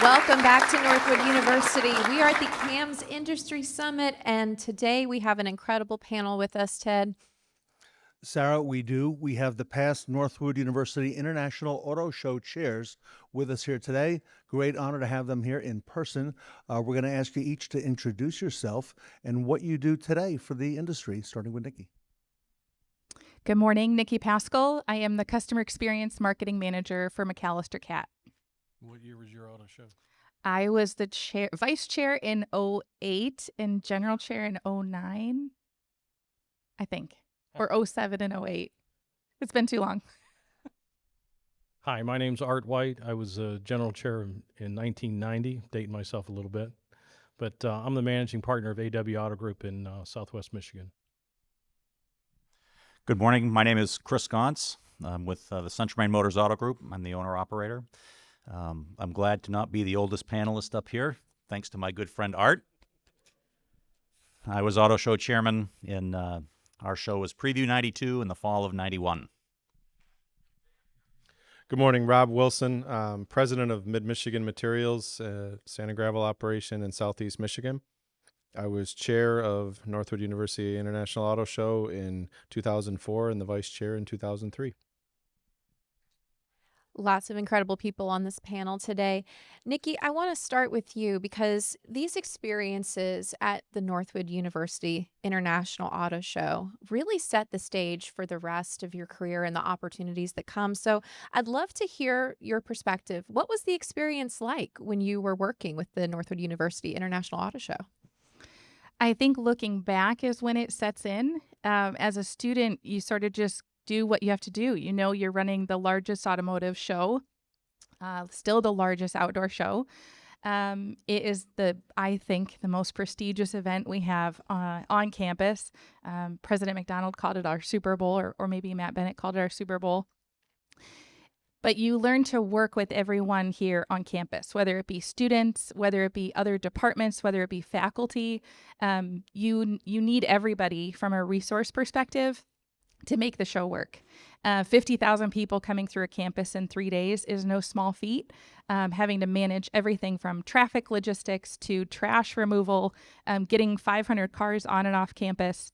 Welcome back to Northwood University. We are at the CAMS Industry Summit, and today we have an incredible panel with us, Ted. Sarah, we do. We have the past Northwood University International Auto Show chairs with us here today. Great honor to have them here in person. We're going to ask you each to introduce yourself and what you do today for the industry, starting with Nikki. Good morning, Nikki Paschall. I am the Customer Experience Marketing Manager for MacAllister CAT. What year was your auto show? I was the vice chair in 08 and general chair in 09, I think, or 07 and 08. It's been too long. Hi, my name's Art White. I was general chair in 1990, dating myself a little bit. But I'm the managing partner of AW Auto Group in Southwest Michigan. Good morning. My name is Chris Gaunce. I'm with the Central Maine Motors Auto Group. I'm the owner-operator. I'm glad to not be the oldest panelist up here, thanks to my good friend Art. I was auto show chairman in our show was Preview 92 in the fall of 91. Good morning, Rob Wilson, president of Mid-Michigan Materials, sand and gravel operation in Southeast Michigan. I was chair of Northwood University International Auto Show in 2004 and the vice chair in 2003. Lots of incredible people on this panel today. Nikki, I want to start with you because these experiences at the Northwood University International Auto Show really set the stage for the rest of your career and the opportunities that come. So I'd love to hear your perspective. What was the experience like when you were working with the Northwood University International Auto Show? I think looking back is when it sets in. As a student, you sort of just do what you have to do. You know, you're running the largest automotive show, still the largest outdoor show. It is I think, the most prestigious event we have on campus. President McDonald called it our Super Bowl, or maybe Matt Bennett called it our Super Bowl. But you learn to work with everyone here on campus, whether it be students, whether it be other departments, whether it be faculty. You need everybody from a resource perspective to make the show work. 50,000 people coming through a campus in 3 days is no small feat. Having to manage everything from traffic logistics to trash removal, getting 500 cars on and off campus.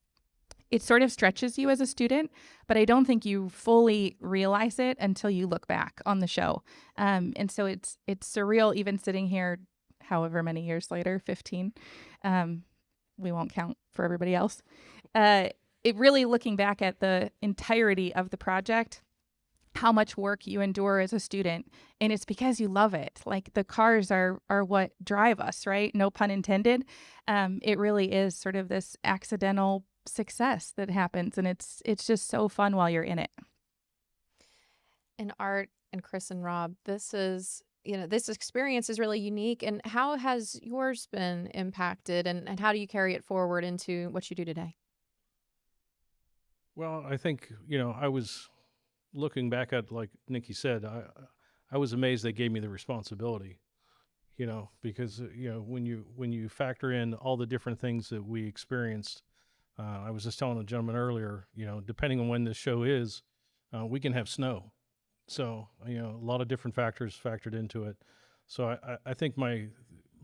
It sort of stretches you as a student, but I don't think you fully realize it until you look back on the show. And so it's surreal even sitting here however many years later, 15. We won't count for everybody else. It really looking back at the entirety of the project, how much work you endure as a student. And it's because you love it. Like the cars are what drive us, right? No pun intended. It really is sort of this accidental success that happens. And it's just so fun while you're in it. And Art and Chris and Rob, this experience is really unique. And how has yours been impacted and how do you carry it forward into what you do today? Well, I think, I was looking back at, like Nikki said, I was amazed they gave me the responsibility, because, when you factor in all the different things that we experienced, I was just telling the gentleman earlier, depending on when this show is, we can have snow. So, a lot of different factors factored into it. So I think my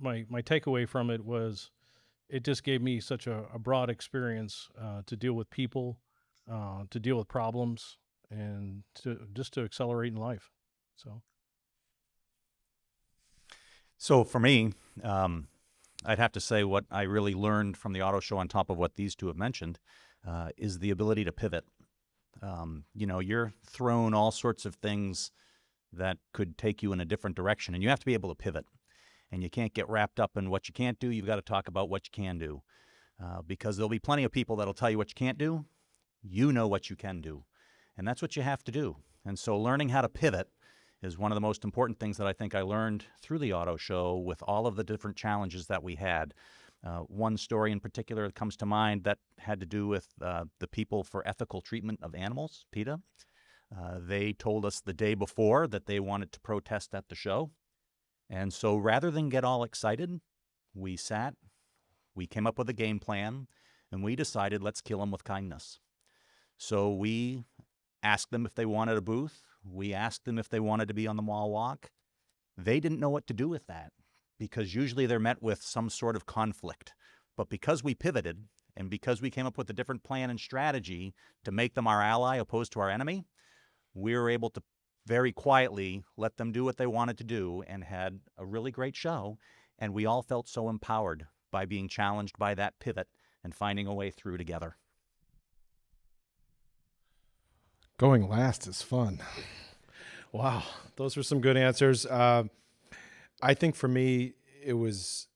takeaway from it was it just gave me such a broad experience to deal with people, to deal with problems, and to accelerate in life. So for me, I'd have to say what I really learned from the auto show on top of what these two have mentioned is the ability to pivot. You're thrown all sorts of things that could take you in a different direction, and you have to be able to pivot. And you can't get wrapped up in what you can't do. You've got to talk about what you can do, because there'll be plenty of people that'll tell you what you can't do. You know what you can do, and that's what you have to do. And so learning how to pivot is one of the most important things that I think I learned through the auto show with all of the different challenges that we had. One story in particular that comes to mind that had to do with the People for Ethical Treatment of Animals, PETA. They told us the day before that they wanted to protest at the show. And so rather than get all excited, we sat, we came up with a game plan, and we decided let's kill them with kindness. So we asked them if they wanted a booth. We asked them if they wanted to be on the mall walk. They didn't know what to do with that because usually they're met with some sort of conflict. But because we pivoted and because we came up with a different plan and strategy to make them our ally opposed to our enemy, we were able to very quietly let them do what they wanted to do and had a really great show. And we all felt so empowered by being challenged by that pivot and finding a way through together. Going last is fun. Wow, those were some good answers. I think for me, it was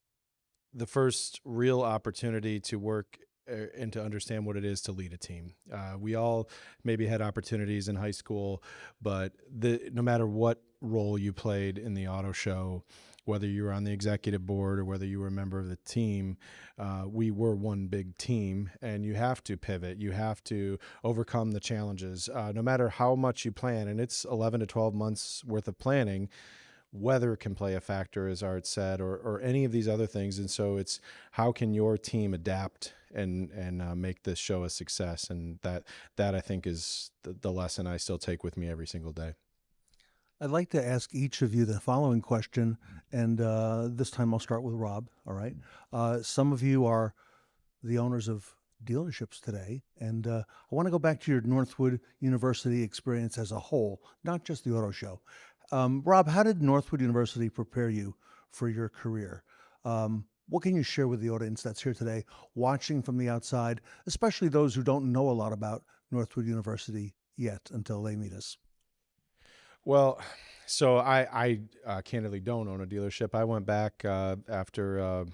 the first real opportunity to work and to understand what it is to lead a team. We all maybe had opportunities in high school, but no matter what role you played in the auto show, whether you were on the executive board or whether you were a member of the team, we were one big team, and you have to pivot. You have to overcome the challenges, no matter how much you plan. And it's 11 to 12 months worth of planning. Weather can play a factor, as Art said, or any of these other things. And so it's how can your team adapt and make this show a success? And that I think is the lesson I still take with me every single day. I'd like to ask each of you the following question, and this time I'll start with Rob, all right? Some of you are the owners of dealerships today, and I want to go back to your Northwood University experience as a whole, not just the auto show. Rob, how did Northwood University prepare you for your career? What can you share with the audience that's here today, watching from the outside, especially those who don't know a lot about Northwood University yet until they meet us? Well, so I candidly don't own a dealership. I went back after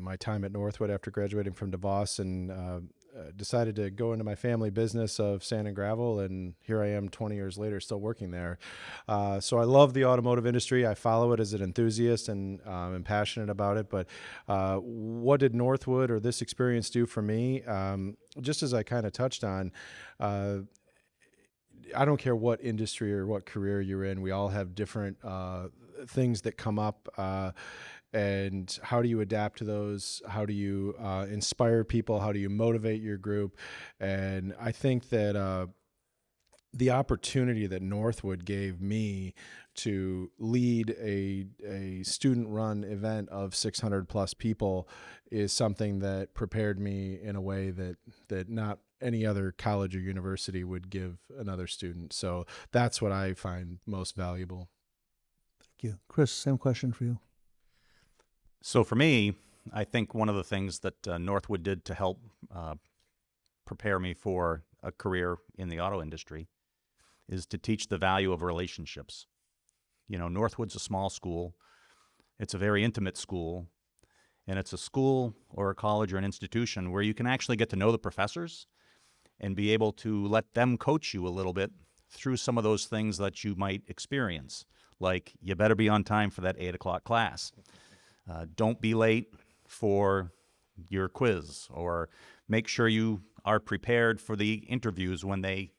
my time at Northwood after graduating from DeVos and decided to go into my family business of sand and gravel, and here I am 20 years later still working there. So I love the automotive industry. I follow it as an enthusiast and am passionate about it. But what did Northwood or this experience do for me? Just as I kind of touched on, I don't care what industry or what career you're in. We all have different things that come up. And how do you adapt to those? How do you inspire people? How do you motivate your group? And I think that the opportunity that Northwood gave me to lead a student-run event of 600 plus people is something that prepared me in a way that not any other college or university would give another student. So that's what I find most valuable. Thank you. Chris, same question for you. So for me, I think one of the things that Northwood did to help prepare me for a career in the auto industry is to teach the value of relationships. You know, Northwood's a small school. It's a very intimate school. And it's a school or a college or an institution where you can actually get to know the professors and be able to let them coach you a little bit through some of those things that you might experience. Like, you better be on time for that 8 o'clock class. Don't be late for your quiz, or make sure you are prepared for the interviews when they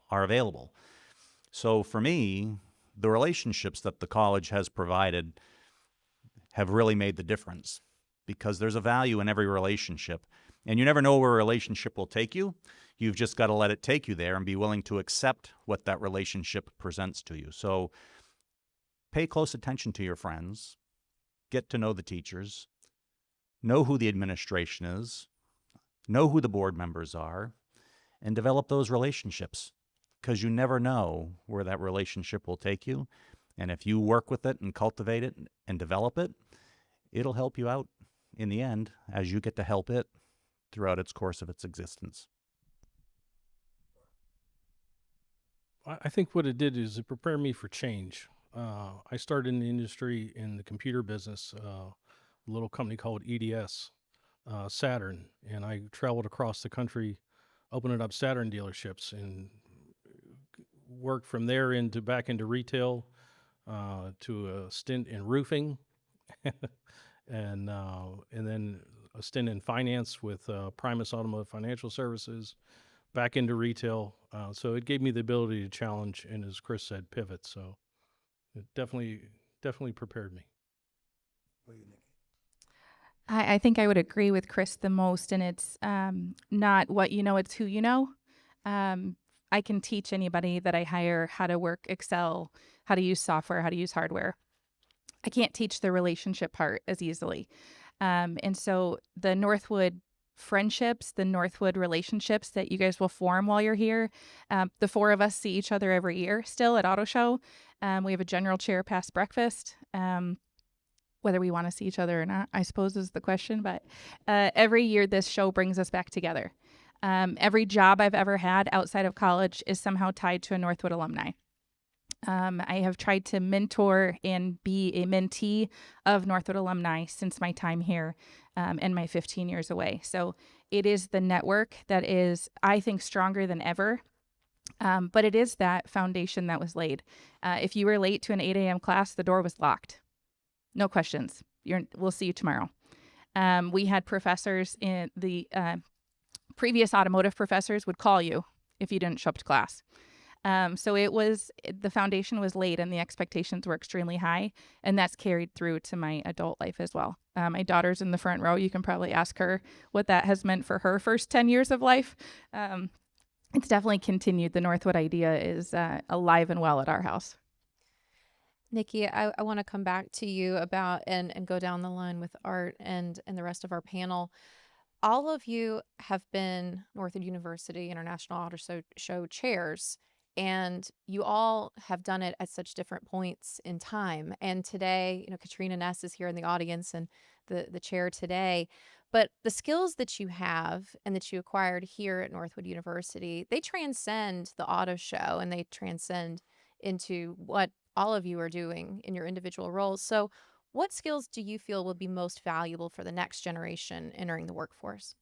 are available. So for me, the relationships that the college has provided have really made the difference, because there's a value in every relationship, and you never know where a relationship will take you. You've just got to let it take you there and be willing to accept what that relationship presents to you. So pay close attention to your friends. Get to know the teachers, know who the administration is, know who the board members are, and develop those relationships, because you never know where that relationship will take you. And if you work with it and cultivate it and develop it, it'll help you out in the end as you get to help it throughout its course of its existence. I think what it did is it prepared me for change. I started in the industry in the computer business, a little company called EDS, Saturn, and I traveled across the country opening up Saturn dealerships and worked from there back into retail, to a stint in roofing, and then a stint in finance with Primus Automotive Financial Services, back into retail. So it gave me the ability to challenge and, as Chris said, pivot. So it definitely prepared me. I think I would agree with Chris the most, and it's not what you know, it's who you know. I can teach anybody that I hire how to work Excel how to use software, how to use hardware. I can't teach the relationship part as easily. And so the Northwood friendships, the Northwood relationships that you guys will form while you're here. The four of us see each other every year still at Auto Show. We have a general chair past breakfast. Whether we want to see each other or not, I suppose is the question. But every year this show brings us back together. Every job I've ever had outside of college is somehow tied to a Northwood alumni. I have tried to mentor and be a mentee of Northwood alumni since my time here and my 15 years away. So it is the network that is, I think, stronger than ever. But it is that foundation that was laid. If you were late to an 8 a.m. class, the door was locked. No questions. We'll see you tomorrow. We had professors in the previous automotive professors would call you if you didn't show up to class. So the foundation was laid and the expectations were extremely high, and that's carried through to my adult life as well. My daughter's in the front row. You can probably ask her what that has meant for her first 10 years of life. It's definitely continued. The Northwood idea is alive and well at our house. Nikki, I want to come back to you about and go down the line with Art and the rest of our panel. All of you have been Northwood University International Auto Show chairs, and you all have done it at such different points in time. And today, Katrina Ness is here in the audience and the chair today. But the skills that you have and that you acquired here at Northwood University, they transcend the auto show and they transcend into what all of you are doing in your individual roles. So what skills do you feel will be most valuable for the next generation entering the workforce?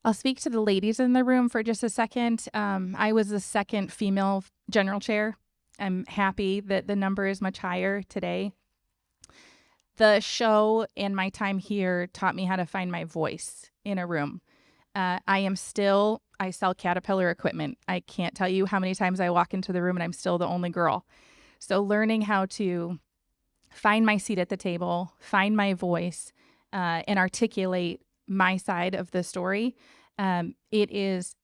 I'll speak to the ladies in the room for just a second. I was the second female general chair. I'm happy that the number is much higher today. The show and my time here taught me how to find my voice in a room. I sell Caterpillar equipment. I can't tell you how many times I walk into the room and I'm still the only girl. So learning how to find my seat at the table, find my voice, and articulate my side of the story, it is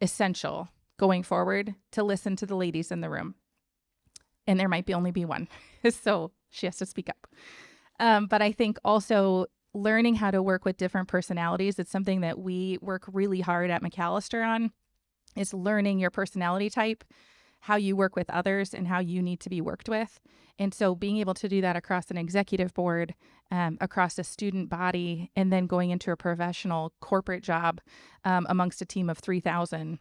essential going forward to listen to the ladies in the room. And there might only be one, so she has to speak up. But I think also learning how to work with different personalities, it's something that we work really hard at MacAllister on, is learning your personality type, how you work with others, and how you need to be worked with. And so being able to do that across an executive board, across a student body, and then going into a professional corporate job amongst a team of 3,000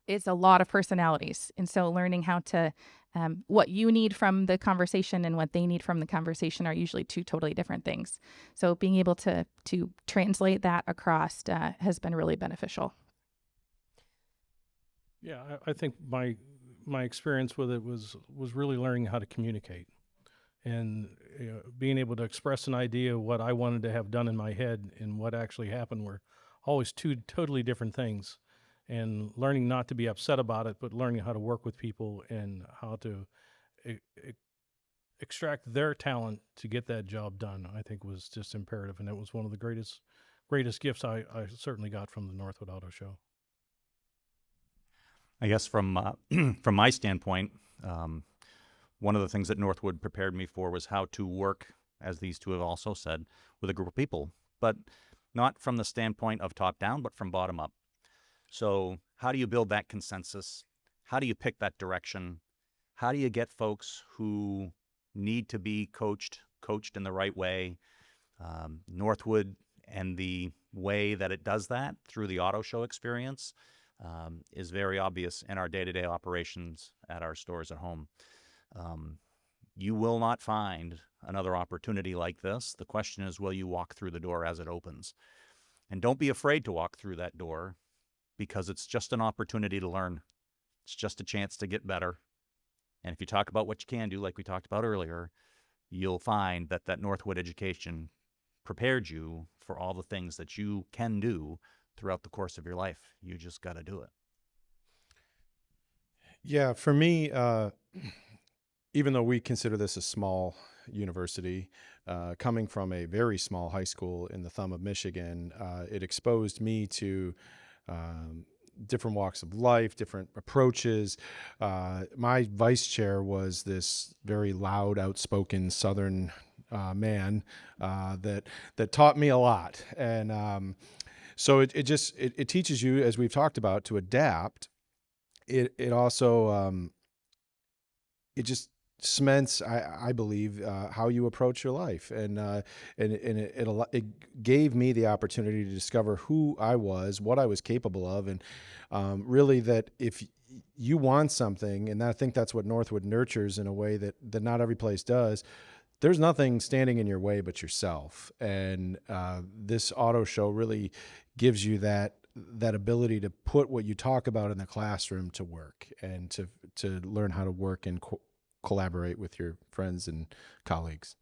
is a lot of personalities. And so learning how to, what you need from the conversation and what they need from the conversation are usually two totally different things. So being able to translate that across has been really beneficial. Yeah, I think my experience with it was really learning how to communicate and being able to express an idea of what I wanted to have done in my head and what actually happened were always two totally different things. And learning not to be upset about it, but learning how to work with people and how to extract their talent to get that job done, I think was just imperative. And it was one of the greatest gifts I certainly got from the Northwood Auto Show. I guess from my standpoint, one of the things that Northwood prepared me for was how to work, as these two have also said, with a group of people, but not from the standpoint of top down, but from bottom up. So how do you build that consensus? How do you pick that direction? How do you get folks who need to be coached in the right way? Northwood and the way that it does that through the auto show experience is very obvious in our day-to-day operations at our stores at home. You will not find another opportunity like this. The question is, will you walk through the door as it opens? And don't be afraid to walk through that door, because it's just an opportunity to learn. It's just a chance to get better. And if you talk about what you can do, like we talked about earlier, you'll find that Northwood education prepared you for all the things that you can do throughout the course of your life. You just got to do it. Yeah, for me, even though we consider this a small university, coming from a very small high school in the thumb of Michigan, it exposed me to different walks of life, different approaches. My vice chair was this very loud, outspoken Southern man that taught me a lot, and so it teaches you, as we've talked about, to adapt. It also it just cements, I believe, how you approach your life, it gave me the opportunity to discover who I was, what I was capable of, and really that if you want something, and I think that's what Northwood nurtures in a way that not every place does. There's nothing standing in your way but yourself, and this auto show really gives you that ability to put what you talk about in the classroom to work, and to learn how to work and collaborate with your friends and colleagues.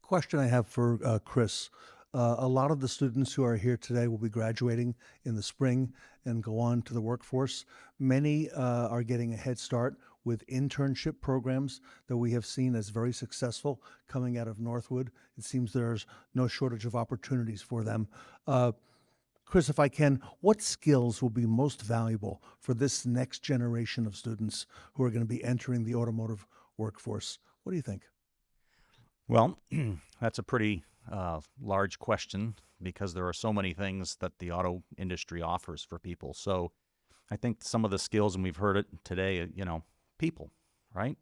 Question I have for Chris. A lot of the students who are here today will be graduating in the spring and go on to the workforce. Many are getting a head start with internship programs that we have seen as very successful coming out of Northwood. It seems there's no shortage of opportunities for them. Chris, if I can, what skills will be most valuable for this next generation of students who are going to be entering the automotive workforce? What do you think? Well, that's a pretty large question because there are so many things that the auto industry offers for people. So I think some of the skills, and we've heard it today, people, right?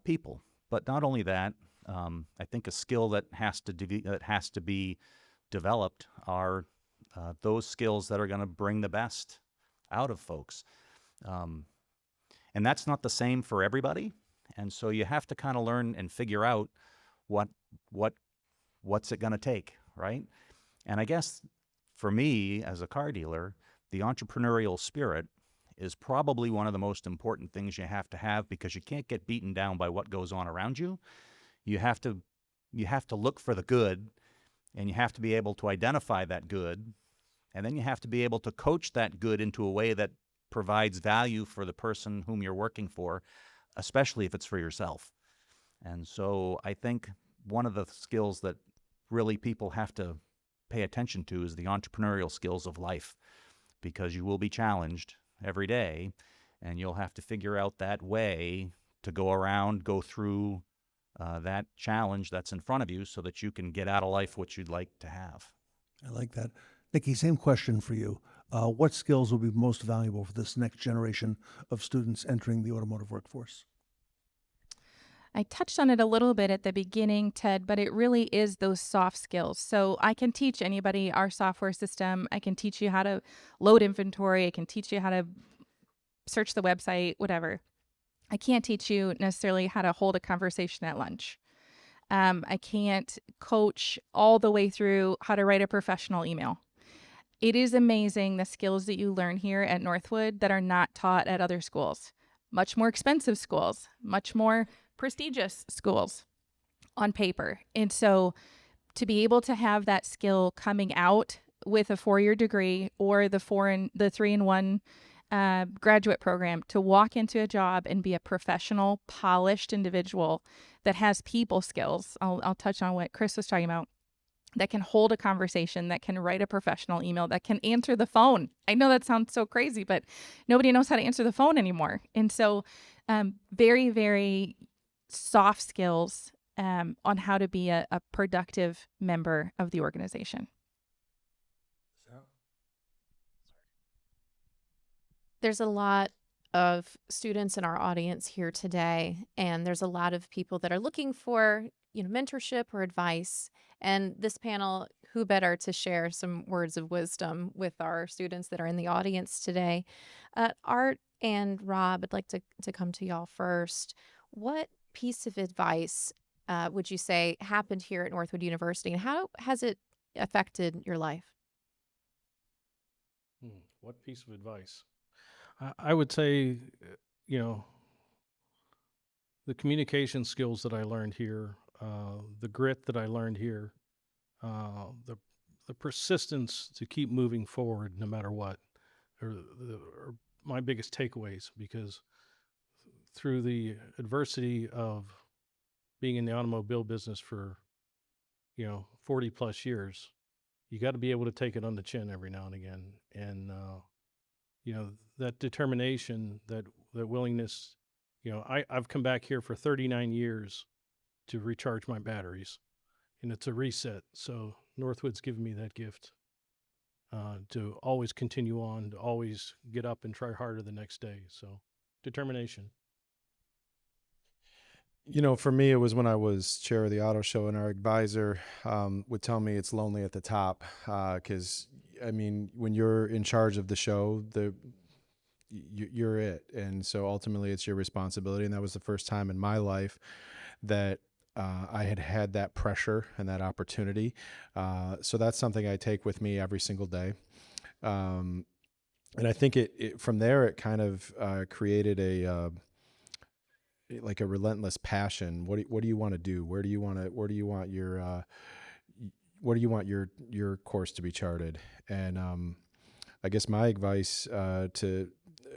People. But not only that, I think a skill that has to be developed are those skills that are going to bring the best out of folks. And that's not the same for everybody. And so you have to kind of learn and figure out what's it going to take, right? And I guess for me as a car dealer, the entrepreneurial spirit is probably one of the most important things you have because you can't get beaten down by what goes on around you. You have to look for the good, and you have to be able to identify that good, and then you have to be able to coach that good into a way that provides value for the person whom you're working for, especially if it's for yourself. And so I think one of the skills that really people have to pay attention to is the entrepreneurial skills of life, because you will be challenged every day, and you'll have to figure out that way to go through that challenge that's in front of you so that you can get out of life what you'd like to have. I like that. Nikki, same question for you. What skills will be most valuable for this next generation of students entering the automotive workforce? I touched on it a little bit at the beginning, Ted, but it really is those soft skills. So I can teach anybody our software system. I can teach you how to load inventory. I can teach you how to search the website, whatever. I can't teach you necessarily how to hold a conversation at lunch. I can't coach all the way through how to write a professional email. It is amazing the skills that you learn here at Northwood that are not taught at other schools. Much more expensive schools, much more prestigious schools on paper. And so to be able to have that skill coming out with a 4-year degree or the 3-in-1 graduate program, to walk into a job and be a professional, polished individual that has people skills. I'll touch on what Chris was talking about, that can hold a conversation, that can write a professional email, that can answer the phone. I know that sounds so crazy, but nobody knows how to answer the phone anymore. And so very, very soft skills on how to be a productive member of the organization. There's a lot of students in our audience here today, and there's a lot of people that are looking for, mentorship or advice. And this panel, who better to share some words of wisdom with our students that are in the audience today? Art and Rob, I'd like to come to y'all first. What piece of advice would you say happened here at Northwood University, and how has it affected your life? What piece of advice? I would say, the communication skills that I learned here, the grit that I learned here, the persistence to keep moving forward no matter what, are my biggest takeaways, because through the adversity of being in the automobile business for 40 plus years, you got to be able to take it on the chin every now and again, and that determination, that willingness. I've come back here for 39 years to recharge my batteries, and it's a reset. So Northwood's given me that gift to always continue on, to always get up and try harder the next day. So determination. For me, it was when I was chair of the auto show, and our advisor would tell me it's lonely at the top. Because, when you're in charge of the show, you're it. And so ultimately it's your responsibility. And that was the first time in my life that I had that pressure and that opportunity. So that's something I take with me every single day. And I think it from there, it kind of created a relentless passion. What do you want to do? Where do you want your course to be charted? And I guess my advice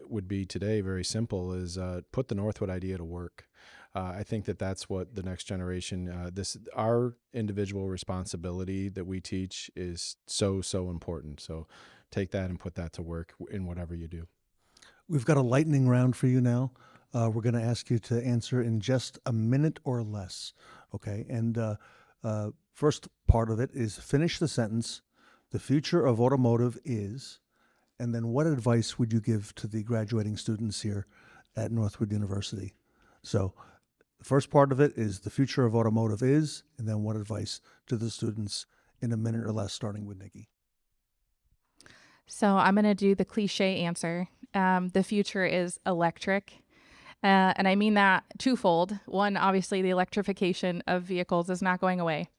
would be today, very simple, is put the Northwood idea to work. I think that's what the next generation, our individual responsibility that we teach is so important. So take that and put that to work in whatever you do. We've got a lightning round for you now. We're going to ask you to answer in just a minute or less. Okay. And first part of it is finish the sentence. The future of automotive is, and then what advice would you give to the graduating students here at Northwood University? So the first part of it is the future of automotive is, and then what advice to the students in a minute or less, starting with Nikki. So I'm going to do the cliche answer. The future is electric. And I mean that twofold. One, obviously, the electrification of vehicles is not going away.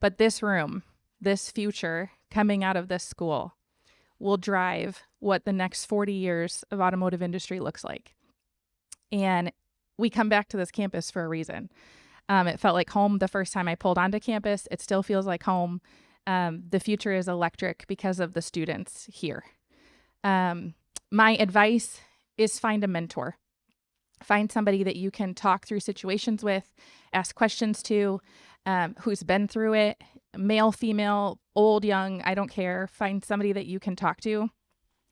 But this room, this future coming out of this school will drive what the next 40 years of automotive industry looks like. And we come back to this campus for a reason. It felt like home the first time I pulled onto campus. It still feels like home. The future is electric because of the students here. My advice is find a mentor. Find somebody that you can talk through situations with, ask questions to, who's been through it, male, female, old, young, I don't care. Find somebody that you can talk to.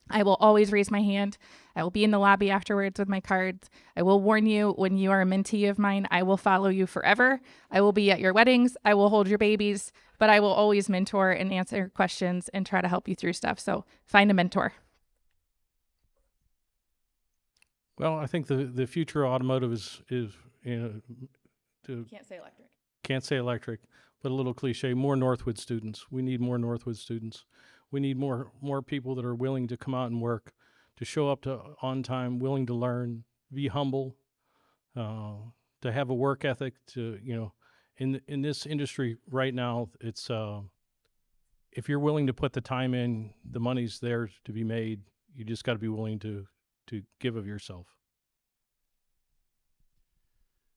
I will always raise my hand. I will be in the lobby afterwards with my cards. I will warn you when you are a mentee of mine, I will follow you forever. I will be at your weddings. I will hold your babies, but I will always mentor and answer questions and try to help you through stuff. So find a mentor. Well, I think the future of automotive is Can't say electric. Can't say electric, but a little cliche, more Northwood students. We need more Northwood students. We need more people that are willing to come out and work, to show up on time, willing to learn, be humble, to have a work ethic. In this industry right now, it's if you're willing to put the time in, the money's there to be made. You just got to be willing to give of yourself.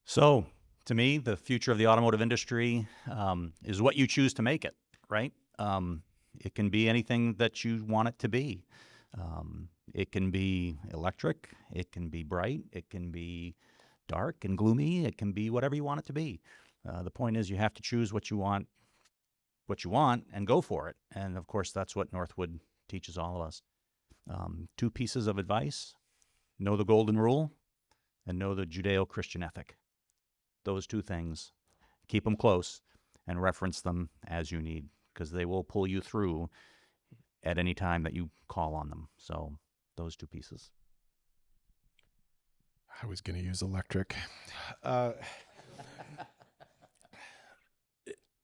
So, to me, the future of the automotive industry is what you choose to make it, right? It can be anything that you want it to be. It can be electric. It can be bright. It can be dark and gloomy. It can be whatever you want it to be. The point is you have to choose what you want and go for it. And, of course, that's what Northwood teaches all of us. 2 pieces of advice: know the golden rule and know the Judeo-Christian ethic. Those 2 things, keep them close and reference them as you need, because they will pull you through at any time that you call on them. So those 2 pieces. I was going to use electric.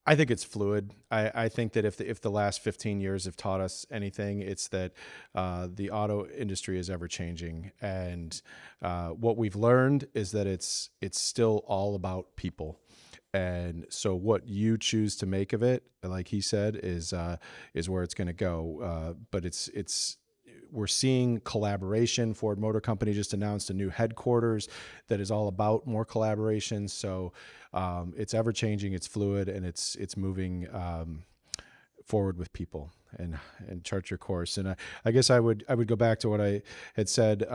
I think it's fluid. I think that if the last 15 years have taught us anything, it's that the auto industry is ever changing, and what we've learned is that it's still all about people. And so what you choose to make of it, like he said, is where it's going to go. But we're seeing collaboration. Ford Motor Company just announced a new headquarters that is all about more collaboration. So it's ever changing, it's fluid, and it's moving forward with people and chart your course. And I guess I would go back to what I had said.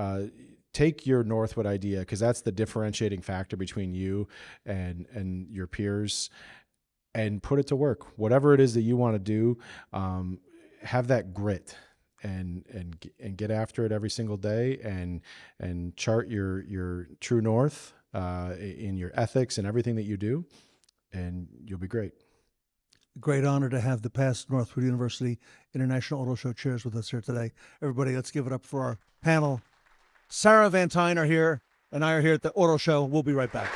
Take your Northwood idea, because that's the differentiating factor between you and your peers, and put it to work. Whatever it is that you want to do, have that grit and get after it every single day and chart your true north in your ethics and everything that you do, and you'll be great. Great honor to have the past Northwood University International Auto Show chairs with us here today. Everybody, let's give it up for our panel. Sarah Van Tyne are here, and I are here at the Auto Show. We'll be right back.